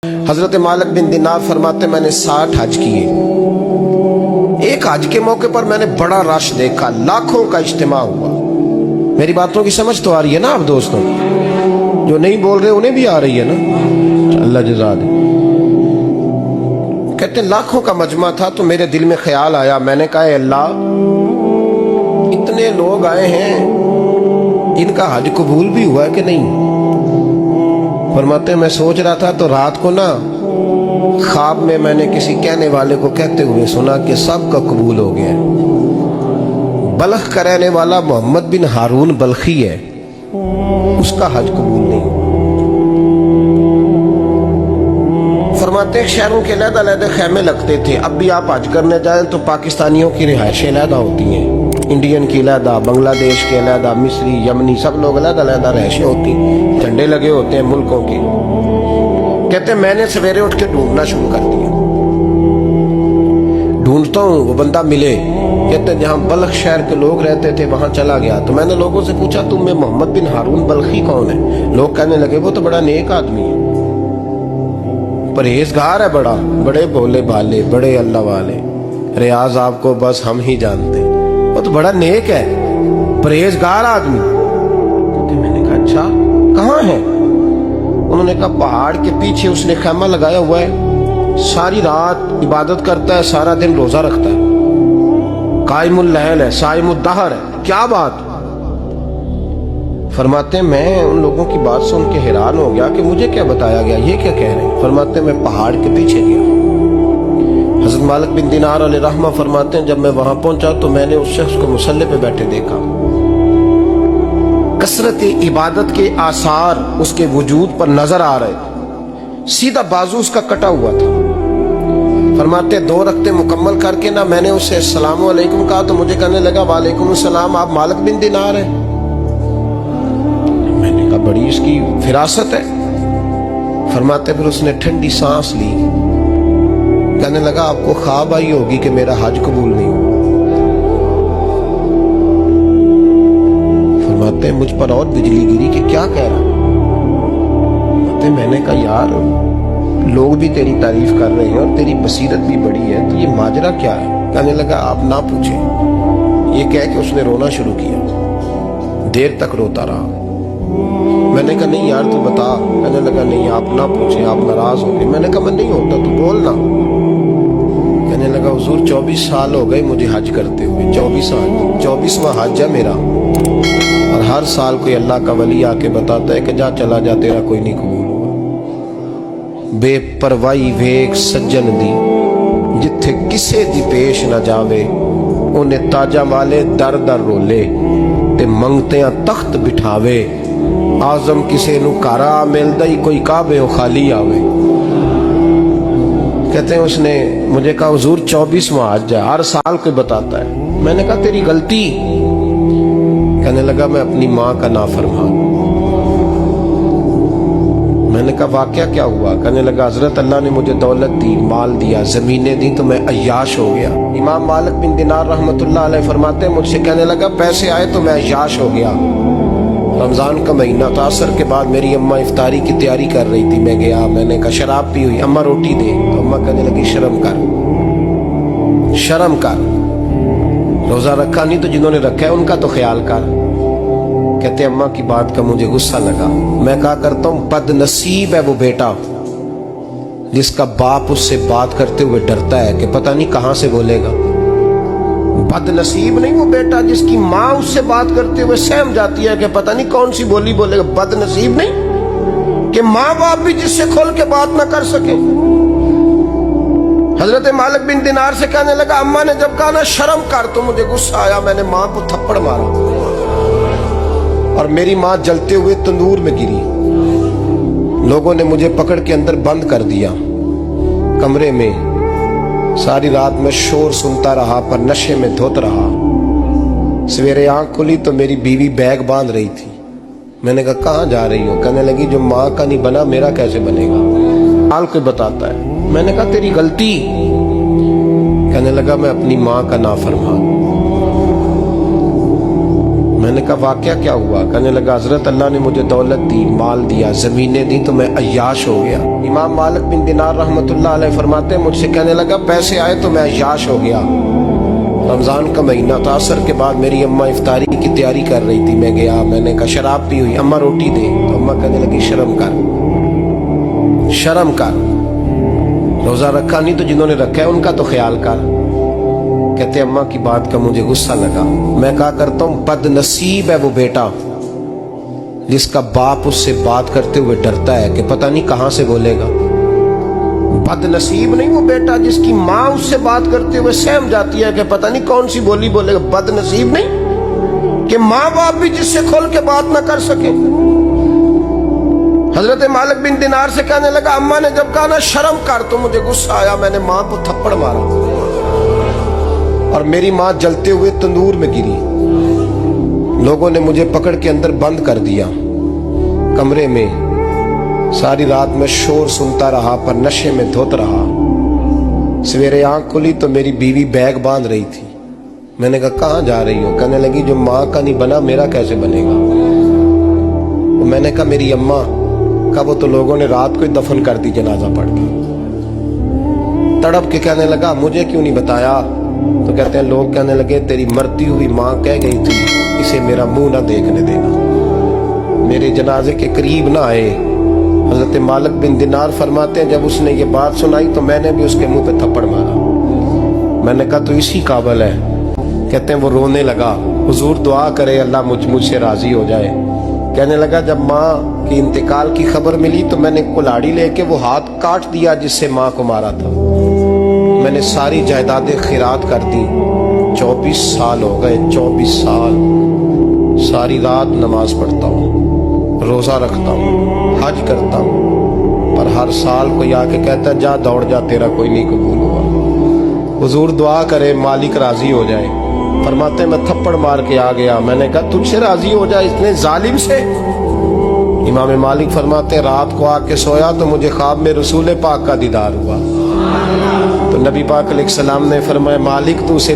حضرت مالک بن دینار فرماتے मैंने 60 हज किए। एक हज के मौके पर मैंने बड़ा रश देखा, लाखों का इज्तिमा हुआ। मेरी बातों की समझ तो आ रही है ना आप दोस्तों? जो नहीं बोल रहे उन्हें भी आ रही है ना? अल्लाह जज़ा दे। कहते लाखों का मजमा था तो मेरे दिल में ख्याल आया, मैंने कहा अल्लाह इतने लोग आए हैं, इनका हज कबूल भी हुआ है कि नहीं? फरमाते मैं सोच रहा था तो रात को ना ख्वाब में मैंने किसी कहने वाले को कहते हुए सुना कि सब का कबूल हो गया है। बल्ख का रहने वाला मोहम्मद बिन हारून बल्खी है, उसका हज कबूल नहीं। फरमाते शहरों के अलग-अलग खैमे लगते थे। अब भी आप हज करने जाएं तो पाकिस्तानियों की रिहाइशें अलग होती हैं, इंडियन की अलग, बांग्लादेश के अलग, मिस्री, यमनी, सब लोग अलग-अलग रिहाइशें होती, झंडे लगे होते हैं मुल्कों के। कहते मैंने सवेरे उठ के ढूंढना शुरू कर दिया, ढूंढता हूँ वो बंदा मिले। कहते जहाँ बल्ख शहर के लोग रहते थे वहां चला गया तो मैंने लोगों से पूछा तुम में मोहम्मद बिन हारून बल्खी कौन है? लोग कहने लगे वो तो बड़ा नेक आदमी है, परहेजगार है, बड़े भोले भाले, बड़े अल्लाह वाले, रियाज आपको बस हम ही जानते, वो तो बड़ा नेक है, परहेजगार आदमी। मैंने कहा अच्छा कहाँ है? उन्होंने कहा पहाड़ के पीछे उसने खैमा लगाया हुआ है, सारी रात इबादत करता है, सारा दिन रोजा रखता है, कायमुल लैल है, साइमुद दहर है। क्या बात? फरमाते मैं उन लोगों की बात सुन के हैरान हो गया कि मुझे क्या बताया गया, ये क्या कह रहे हैं? फरमाते मैं पहाड़ के पीछे गया। हज़रत मालिक बिन दीनार अलैहि रहमा फरमाते हैं जब मैं वहां पहुंचा तो मैंने उस शख्स को मुसल्ले पे बैठे देखा। कसरत इबादत के आसार उसके वजूद पर नजर आ रहे थे, सीधा बाजू उसका कटा हुआ था। फरमाते 2 रकते मुकम्मल करके ना मैंने उसे अस्सलाम वालेकुम कहा तो मुझे कहने लगा वालेकुम अस्सलाम, आप मालिक बिन दीनार हैं? मैंने कहा बड़ी इसकी फिरासत है। फरमाते फिर उसने ठंडी सांस ली, कहने लगा आपको ख्वाब आई होगी कि मेरा हज कबूल नहीं हुआ। फरमाते मुझ पर और बिजली गिरी कि क्या कह रहा? मैंने कहा यार लोग भी तेरी तारीफ कर रहे हैं और तेरी बसीरत भी बड़ी है, तो ये माजरा क्या है? कहने लगा आप ना पूछें। ये कह के उसने रोना शुरू किया, देर तक रोता रहा। मैंने कहा नहीं यार तू बता। कहने लगा नहीं आप ना पूछें, आप नाराज हो गए। मैंने कहा मैं नहीं होता, तू बोलना। कहने लगा हुजूर 24 साल हो गए मुझे हज करते हुए, 24 साल, 24वां हज है मेरा, और हर साल कोई अल्लाह का वली आके बताता है कि जा चला जा तेरा कोई नहीं कबूल हुआ। बेपरवाही वेख सज्जन दी जिथे किसे दी पेश न जावे, उन्हें ताजा वाले दर दर रोले ते मंगतियां तख्त बिठावे, आजम किसे नु कारा मिलदा ही कोई काबे खाली आवे। कहते हैं उसने मुझे कहा हुजूर 24वां हज है, हर साल कोई बताता है। मैंने कहा तेरी गलती। कहने लगा मैं अपनी माँ का नाफरमान। मैंने कहा वाकया क्या हुआ? कहने लगा हजरत अल्लाह ने मुझे दौलत दी, माल दिया, जमीनें दी तो मैं अय्याश हो गया। इमाम मालिक बिन दीनार रहमतुल्लाह अलैह फरमाते हैं मुझसे कहने लगा पैसे आए तो मैं अय्याश हो गया। रमजान का महीना था, असर के बाद मेरी अम्मा इफ्तारी की तैयारी कर रही थी, मैं गया, मैंने कहा शराब पी हुई, अम्मा रोटी दे, तो अम्मा कहने लगी शर्म कर, शर्म कर, रोजा रखा नहीं तो जिन्होंने रखा है उनका तो ख्याल कर। कहते अम्मा की बात का मुझे गुस्सा लगा। मैं कहा करता हूं बदनसीब है वो बेटा जिसका बाप उससे बात करते हुए डरता है कि पता नहीं कहां से बोलेगा। बदनसीब नहीं वो बेटा जिसकी माँ उससे बात करते हुए सहम जाती है कि पता नहीं कौन सी बोली बोलेगा। बदनसीब नहीं कि माँ बाप भी जिससे खोल के बात ना कर सके। हजरत मालिक बिन दीनार से कहने लगा अम्मा ने जब कहा ना शर्म कर तो मुझे गुस्सा आया, मैंने माँ को थप्पड़ मारा और मेरी माँ जलते हुए तंदूर में गिरी। लोगों ने मुझे पकड़ के अंदर बंद कर दिया कमरे में। सारी रात में शोर सुनता रहा पर नशे में धोत रहा। सवेरे आंख खुली तो मेरी बीवी बैग बांध रही थी। मैंने कहा कहाँ जा रही हो? कहने लगी जो माँ का नहीं बना मेरा कैसे बनेगा? हाल कोई बताता है। मैंने कहा तेरी गलती। कहने लगा मैं अपनी माँ का नाफरमान। میں نے کہا واقعہ کیا ہوا؟ کہنے لگا حضرت اللہ نے مجھے دولت دی، مال دیا، زمینیں دی تو میں عیاش ہو گیا۔ امام مالک بن دینار رحمۃ اللہ علیہ فرماتے ہیں مجھ سے کہنے لگا پیسے آئے تو میں عیاش ہو گیا۔ رمضان کا مہینہ تھا، عصر کے بعد میری اماں افطاری کی تیاری کر رہی تھی، میں گیا، میں نے کہا شراب پی ہوئی، اماں روٹی دے، تو اماں کہنے لگی شرم کر، شرم کر، روزہ رکھا نہیں تو جنہوں نے رکھا ہے ان کا تو خیال کر۔ کہتے اماں کی بات کا مجھے غصہ لگا، میں کہا کرتا ہوں بد نصیب ہے وہ بیٹا جس کا باپ اس سے بات کرتے ہوئے ڈرتا ہے کہ پتہ نہیں کہاں سے بولے گا۔ بد نصیب نہیں وہ بیٹا جس کی ماں اس سے بات کرتے ہوئے سہم جاتی ہے کہ پتہ نہیں کون سی بولی بولے گا۔ بد نصیب نہیں کہ ماں باپ بھی جس سے کھول کے بات نہ کر سکے۔ حضرت مالک بن دینار سے کہنے لگا اماں نے جب کہا نا شرم کر تو مجھے غصہ آیا، میں نے ماں کو تھپڑ مارا اور میری ماں جلتے ہوئے تندور میں گری۔ لوگوں نے مجھے پکڑ کے اندر بند کر دیا کمرے میں، ساری رات میں شور سنتا رہا پر نشے میں دھوت رہا۔ سویرے آنکھ کھلی تو میری بیوی بیگ باندھ رہی تھی۔ میں نے کہا کہاں جا رہی ہو؟ کہنے لگی جو ماں کا نہیں بنا میرا کیسے بنے گا؟ میں نے کہا میری اماں کا وہ تو لوگوں نے رات کو ہی دفن کر دی جنازہ پڑھ کے۔ تڑپ کے کہنے لگا مجھے کیوں نہیں بتایا؟ تو کہتے ہیں لوگ کہنے لگے تیری مرتی ہوئی ماں کہہ گئی تھی اسے میرا منہ نہ دیکھنے دینا، میرے جنازے کے قریب نہ آئے۔ حضرت مالک بن دینار فرماتے ہیں جب اس نے یہ بات سنائی تو میں نے بھی اس کے منہ پہ تھپڑ مارا۔ میں نے کہا تو اسی قابل ہے۔ کہتے ہیں وہ رونے لگا، حضور دعا کرے اللہ مجھ سے راضی ہو جائے۔ کہنے لگا جب ماں کی انتقال کی خبر ملی تو میں نے کلاڑی لے کے وہ ہاتھ کاٹ دیا جس سے ماں کو مارا تھا۔ میں نے ساری جائیدادیں خیرات کر دی۔ 24 سال ہو گئے، 24 سال ساری رات نماز پڑھتا ہوں، روزہ رکھتا ہوں، حج کرتا ہوں، پر ہر سال کوئی آ کے کہتا ہے جا دوڑ جا تیرا کوئی نہیں قبول ہوا۔ حضور دعا کرے مالک راضی ہو جائے۔ فرماتے میں تھپڑ مار کے آ گیا، میں نے کہا تجھ سے راضی ہو جائے اتنے ظالم سے؟ امام مالک فرماتے رات کو آ کے سویا تو مجھے خواب میں رسول پاک کا دیدار ہوا، تو نبی پاک علیہ السلام نے فرمایا مالک تو اسے